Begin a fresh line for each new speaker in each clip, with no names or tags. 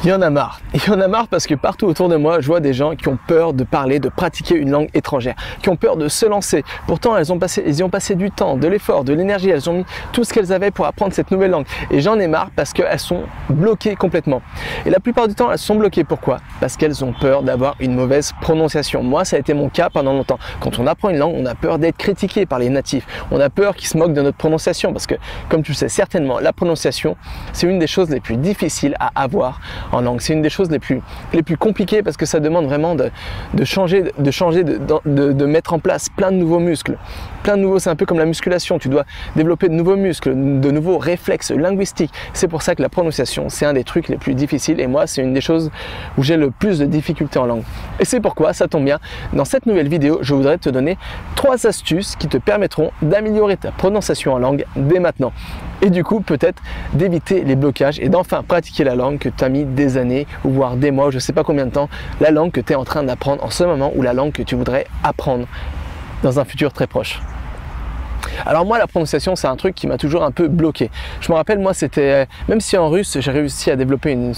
Il y en a marre. Il y en a marre parce que partout autour de moi, je vois des gens qui ont peur de parler, de pratiquer une langue étrangère, qui ont peur de se lancer. Pourtant, ils y ont passé du temps, de l'effort, de l'énergie. Elles ont mis tout ce qu'elles avaient pour apprendre cette nouvelle langue. Et j'en ai marre parce qu'elles sont bloquées complètement. Et la plupart du temps, elles sont bloquées. Pourquoi? Parce qu'elles ont peur d'avoir une mauvaise prononciation. Moi, ça a été mon cas pendant longtemps. Quand on apprend une langue, on a peur d'être critiqué par les natifs. On a peur qu'ils se moquent de notre prononciation parce que, comme tu le sais certainement, la prononciation, c'est une des choses les plus difficiles à avoir en langue. C'est une des choses les plus compliquées parce que ça demande vraiment de mettre en place plein de nouveaux muscles. C'est un peu comme la musculation, tu dois développer de nouveaux muscles, de nouveaux réflexes linguistiques. C'est pour ça que la prononciation, c'est un des trucs les plus difficiles et moi, c'est une des choses où j'ai le plus de difficultés en langue. Et c'est pourquoi, ça tombe bien, dans cette nouvelle vidéo, je voudrais te donner 3 astuces qui te permettront d'améliorer ta prononciation en langue dès maintenant. Et du coup, peut-être d'éviter les blocages et d'enfin pratiquer la langue que tu as mis des années, ou voire des mois, je ne sais pas combien de temps, la langue que tu es en train d'apprendre en ce moment ou la langue que tu voudrais apprendre dans un futur très proche. Alors moi, la prononciation, c'est un truc qui m'a toujours un peu bloqué. Je me rappelle, moi, c'était, même si en russe, j'ai réussi à développer une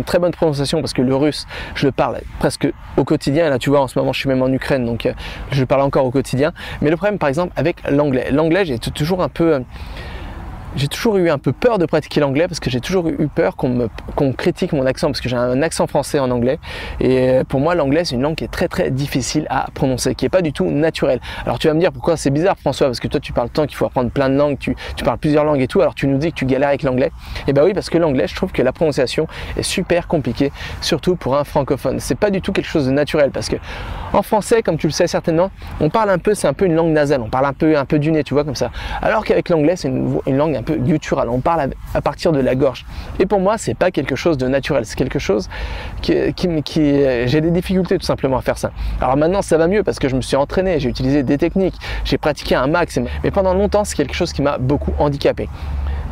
très bonne prononciation parce que le russe, je le parle presque au quotidien. Et là, tu vois, en ce moment, je suis même en Ukraine, donc je le parle encore au quotidien. Mais le problème, par exemple, avec l'anglais. L'anglais, j'ai toujours eu un peu peur de pratiquer l'anglais parce que j'ai toujours eu peur qu'on critique mon accent parce que j'ai un accent français en anglais et pour moi l'anglais c'est une langue qui est très très difficile à prononcer, qui est pas du tout naturelle. Alors tu vas me dire pourquoi c'est bizarre François, parce que toi tu parles tant qu'il faut apprendre plein de langues, tu parles plusieurs langues et tout, alors tu nous dis que tu galères avec l'anglais. Et ben oui, parce que l'anglais, je trouve que la prononciation est super compliquée, surtout pour un francophone. C'est pas du tout quelque chose de naturel parce que en français, comme tu le sais certainement, on parle un peu, c'est un peu une langue nasale, on parle un peu du nez, tu vois, comme ça. Alors qu'avec l'anglais, c'est une langue un peu guttural, on parle à partir de la gorge. Et pour moi, c'est pas quelque chose de naturel, c'est quelque chose j'ai des difficultés tout simplement à faire ça. Alors maintenant, ça va mieux parce que je me suis entraîné, j'ai utilisé des techniques, j'ai pratiqué un max, mais pendant longtemps, c'est quelque chose qui m'a beaucoup handicapé.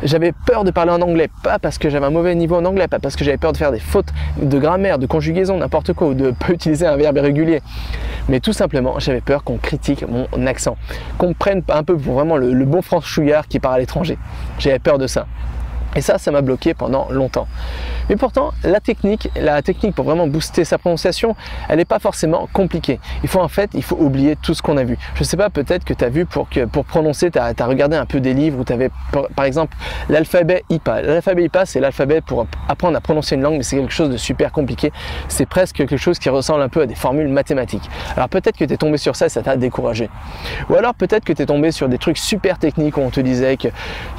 J'avais peur de parler en anglais, pas parce que j'avais un mauvais niveau en anglais, pas parce que j'avais peur de faire des fautes de grammaire, de conjugaison, n'importe quoi, ou de pas utiliser un verbe irrégulier. Mais tout simplement, j'avais peur qu'on critique mon accent, qu'on me prenne un peu pour vraiment le bon franchouillard qui part à l'étranger. J'avais peur de ça. Et ça m'a bloqué pendant longtemps. Mais pourtant, la technique pour vraiment booster sa prononciation, elle n'est pas forcément compliquée. Il faut oublier tout ce qu'on a vu. Je ne sais pas, peut-être que tu as vu pour prononcer, tu as regardé un peu des livres où tu avais par exemple l'alphabet IPA. L'alphabet IPA, c'est l'alphabet pour apprendre à prononcer une langue, mais c'est quelque chose de super compliqué. C'est presque quelque chose qui ressemble un peu à des formules mathématiques. Alors peut-être que tu es tombé sur ça et ça t'a découragé. Ou alors peut-être que tu es tombé sur des trucs super techniques où on te disait qu'il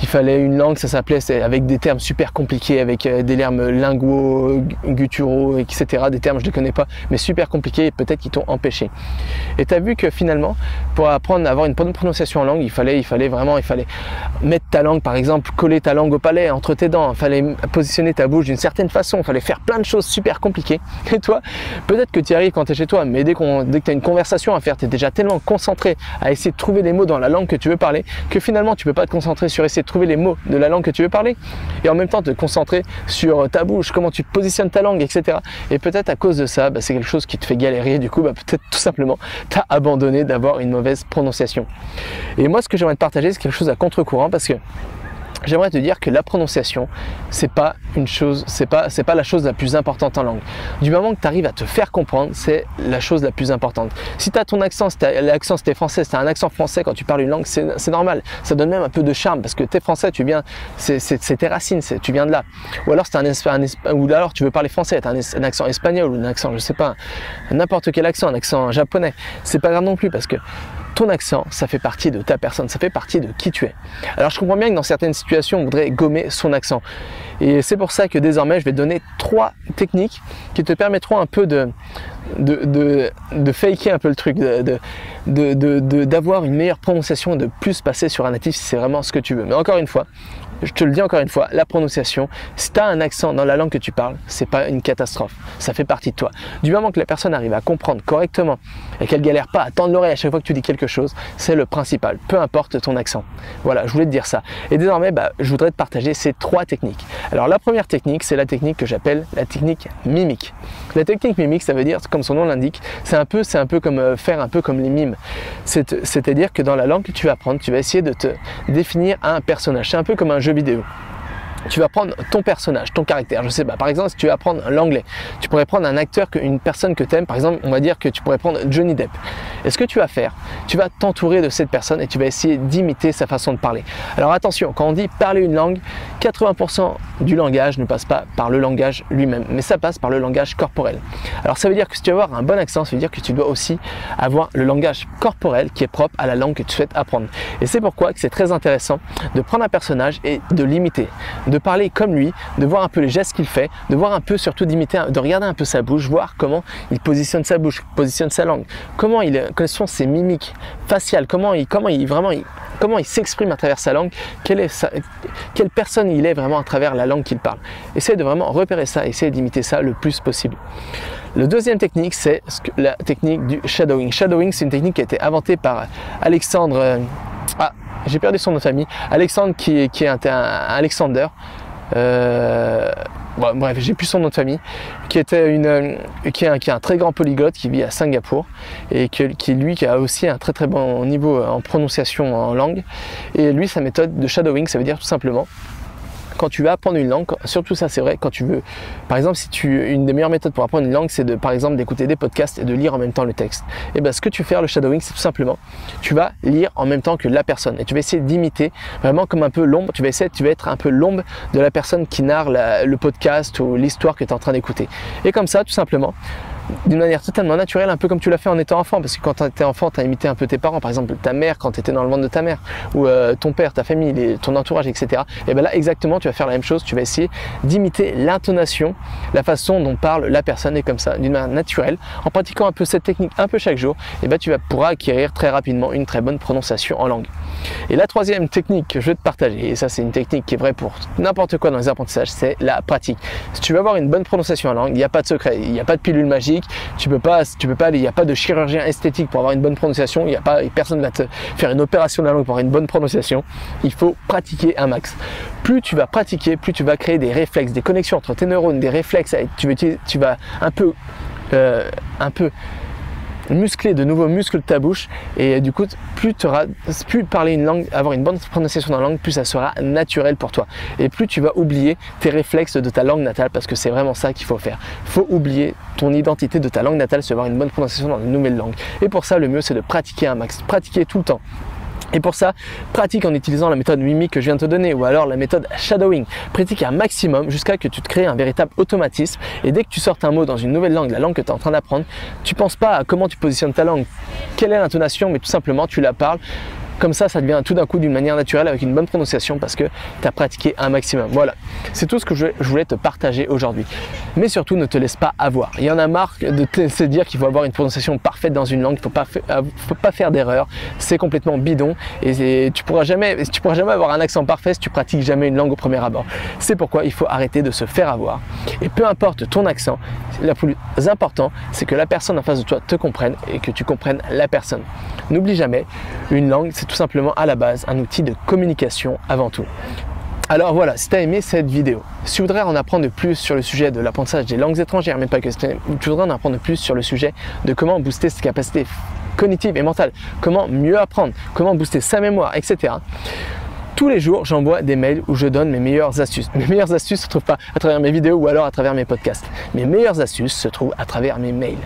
fallait une langue, ça s'appelait avec des termes super compliqués, avec des termes linguaux, gutturaux, etc. Des termes, je ne les connais pas, mais super compliqués et peut-être qui t'ont empêché. Et tu as vu que finalement, pour apprendre à avoir une bonne prononciation en langue, il fallait mettre ta langue, par exemple, coller ta langue au palais, entre tes dents, il fallait positionner ta bouche d'une certaine façon, il fallait faire plein de choses super compliquées. Et toi, peut-être que tu y arrives quand tu es chez toi, mais dès que tu as une conversation à faire, tu es déjà tellement concentré à essayer de trouver les mots dans la langue que tu veux parler, que finalement, tu ne peux pas te concentrer sur essayer de trouver les mots de la langue que tu veux parler. Et en même temps te concentrer sur ta bouche, comment tu positionnes ta langue, etc. Et peut-être à cause de ça, c'est quelque chose qui te fait galérer, du coup peut-être tout simplement tu as abandonné d'avoir une mauvaise prononciation. Et moi ce que j'aimerais te partager, c'est quelque chose à contre-courant parce que j'aimerais te dire que la prononciation, c'est pas la chose la plus importante en langue. Du moment que tu arrives à te faire comprendre, c'est la chose la plus importante. Si tu as ton accent, si t'es français, si tu as un accent français quand tu parles une langue, c'est normal. Ça donne même un peu de charme parce que tu es français, c'est tes racines, tu viens de là. Ou alors, ou alors tu veux parler français, tu as un accent espagnol ou un accent, je sais pas, n'importe quel accent, un accent japonais. C'est pas grave non plus parce que ton accent, ça fait partie de ta personne, ça fait partie de qui tu es. Alors je comprends bien que dans certaines situations, on voudrait gommer son accent. Et c'est pour ça que désormais, je vais te donner 3 techniques qui te permettront un peu de faker un peu le truc, d'avoir une meilleure prononciation, de plus passer sur un natif si c'est vraiment ce que tu veux. Mais encore une fois, je te le dis encore une fois, la prononciation, si tu as un accent dans la langue que tu parles, c'est pas une catastrophe, ça fait partie de toi. Du moment que la personne arrive à comprendre correctement et qu'elle galère pas à tendre l'oreille à chaque fois que tu dis quelque chose, c'est le principal, peu importe ton accent. Voilà, je voulais te dire ça. Et désormais, je voudrais te partager ces 3 techniques. Alors la première technique, c'est la technique que j'appelle la technique mimique. La technique mimique, ça veut dire, comme son nom l'indique, c'est un peu comme faire un peu comme les mimes. C'est-à-dire que dans la langue que tu vas apprendre, tu vas essayer de te définir un personnage. C'est un peu comme un jeu vidéo. tu vas prendre ton personnage, ton caractère. Je sais pas, par exemple, si tu vas apprendre l'anglais, tu pourrais prendre un acteur, une personne que tu aimes. Par exemple, on va dire que tu pourrais prendre Johnny Depp. Et ce que tu vas faire, tu vas t'entourer de cette personne et tu vas essayer d'imiter sa façon de parler. Alors attention, quand on dit parler une langue, 80% du langage ne passe pas par le langage lui-même, mais ça passe par le langage corporel. Alors ça veut dire que si tu veux avoir un bon accent, ça veut dire que tu dois aussi avoir le langage corporel qui est propre à la langue que tu souhaites apprendre. Et c'est pourquoi que c'est très intéressant de prendre un personnage et de l'imiter, de parler comme lui, de voir un peu les gestes qu'il fait, de voir un peu surtout d'imiter, de regarder un peu sa bouche, voir comment il positionne sa bouche, positionne sa langue, quelles sont ses mimiques faciales, comment il s'exprime à travers sa langue, quelle personne il est vraiment à travers la langue qu'il parle. Essaye de vraiment repérer ça, essaye d'imiter ça le plus possible. La deuxième technique, c'est la technique du shadowing. Shadowing, c'est une technique qui a été inventée par Alexandre, j'ai perdu son nom de famille, Alexandre qui est un Alexander, bref, j'ai plus son nom de famille, qui est un très grand polyglotte qui vit à Singapour et qui a aussi un très très bon niveau en prononciation en langue. Et lui, sa méthode de shadowing, ça veut dire tout simplement, quand tu vas apprendre une langue, surtout ça c'est vrai, quand tu veux, par exemple, une des meilleures méthodes pour apprendre une langue, c'est par exemple d'écouter des podcasts et de lire en même temps le texte. Et bien ce que tu fais, le shadowing, c'est tout simplement, tu vas lire en même temps que la personne et tu vas essayer d'imiter vraiment comme un peu l'ombre, tu vas être un peu l'ombre de la personne qui narre le podcast ou l'histoire que tu es en train d'écouter. Et comme ça, tout simplement, d'une manière totalement naturelle, un peu comme tu l'as fait en étant enfant, parce que quand tu étais enfant, tu as imité un peu tes parents, par exemple ta mère quand tu étais dans le ventre de ta mère, ou ton père, ta famille, ton entourage, etc. Et bien là, exactement, tu vas faire la même chose, tu vas essayer d'imiter l'intonation, la façon dont parle la personne, et comme ça, d'une manière naturelle, en pratiquant un peu cette technique un peu chaque jour, et bien tu pourras acquérir très rapidement une très bonne prononciation en langue. Et la troisième technique que je vais te partager, et ça c'est une technique qui est vraie pour n'importe quoi dans les apprentissages, c'est la pratique. Si tu veux avoir une bonne prononciation en langue, il n'y a pas de secret, il n'y a pas de pilule magique. Il n'y a pas de chirurgien esthétique pour avoir une bonne prononciation, personne ne va te faire une opération de la langue pour avoir une bonne prononciation. Il faut pratiquer un max. Plus tu vas pratiquer, plus tu vas créer des réflexes, des connexions entre tes neurones, des réflexes, tu vas un peu muscler de nouveaux muscles de ta bouche et du coup plus parler une langue, avoir une bonne prononciation dans la langue, plus ça sera naturel pour toi et plus tu vas oublier tes réflexes de ta langue natale, parce que c'est vraiment ça qu'il faut faire. Il faut oublier ton identité de ta langue natale, c'est avoir une bonne prononciation dans une nouvelle langue. Et pour ça, le mieux c'est de pratiquer un max, pratiquer tout le temps. Et pour ça, pratique en utilisant la méthode mimique que je viens de te donner ou alors la méthode shadowing. Pratique un maximum jusqu'à ce que tu te crées un véritable automatisme et dès que tu sortes un mot dans une nouvelle langue, la langue que tu es en train d'apprendre, tu ne penses pas à comment tu positionnes ta langue, quelle est l'intonation, mais tout simplement tu la parles. Comme ça devient tout d'un coup d'une manière naturelle avec une bonne prononciation parce que tu as pratiqué un maximum. Voilà, c'est tout ce que je voulais te partager aujourd'hui. Mais surtout, ne te laisse pas avoir. Il y en a marre de se dire qu'il faut avoir une prononciation parfaite dans une langue, il ne faut pas faire d'erreur. C'est complètement bidon et tu pourras jamais avoir un accent parfait si tu pratiques jamais une langue au premier abord. C'est pourquoi il faut arrêter de se faire avoir. Et peu importe ton accent, le plus important, c'est que la personne en face de toi te comprenne et que tu comprennes la personne. N'oublie jamais, une langue, c'est tout simplement à la base un outil de communication avant tout. Alors voilà, si tu as aimé cette vidéo, si tu voudrais en apprendre plus sur le sujet de l'apprentissage des langues étrangères, mais pas que, si tu voudrais en apprendre plus sur le sujet de comment booster ses capacités cognitives et mentales, comment mieux apprendre, comment booster sa mémoire, etc. Tous les jours, j'envoie des mails où je donne mes meilleures astuces. Mes meilleures astuces ne se trouvent pas à travers mes vidéos ou alors à travers mes podcasts. Mes meilleures astuces se trouvent à travers mes mails.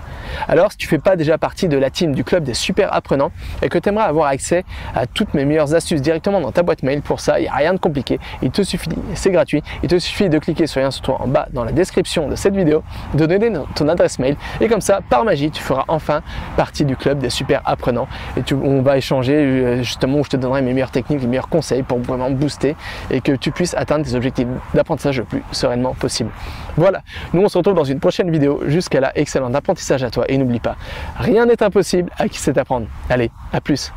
Alors, si tu ne fais pas déjà partie de la team du club des super apprenants et que tu aimerais avoir accès à toutes mes meilleures astuces directement dans ta boîte mail, pour ça, il n'y a rien de compliqué. Il te suffit, c'est gratuit, il te suffit de cliquer sur le lien se trouve en bas dans la description de cette vidéo, de donner ton adresse mail et comme ça, par magie, tu feras enfin partie du club des super apprenants et on va échanger justement où je te donnerai mes meilleures techniques, les meilleurs conseils pour vraiment booster et que tu puisses atteindre tes objectifs d'apprentissage le plus sereinement possible. Voilà, nous on se retrouve dans une prochaine vidéo. Jusqu'à là, excellent apprentissage à toi et n'oublie pas, rien n'est impossible à qui sait apprendre. Allez, à plus.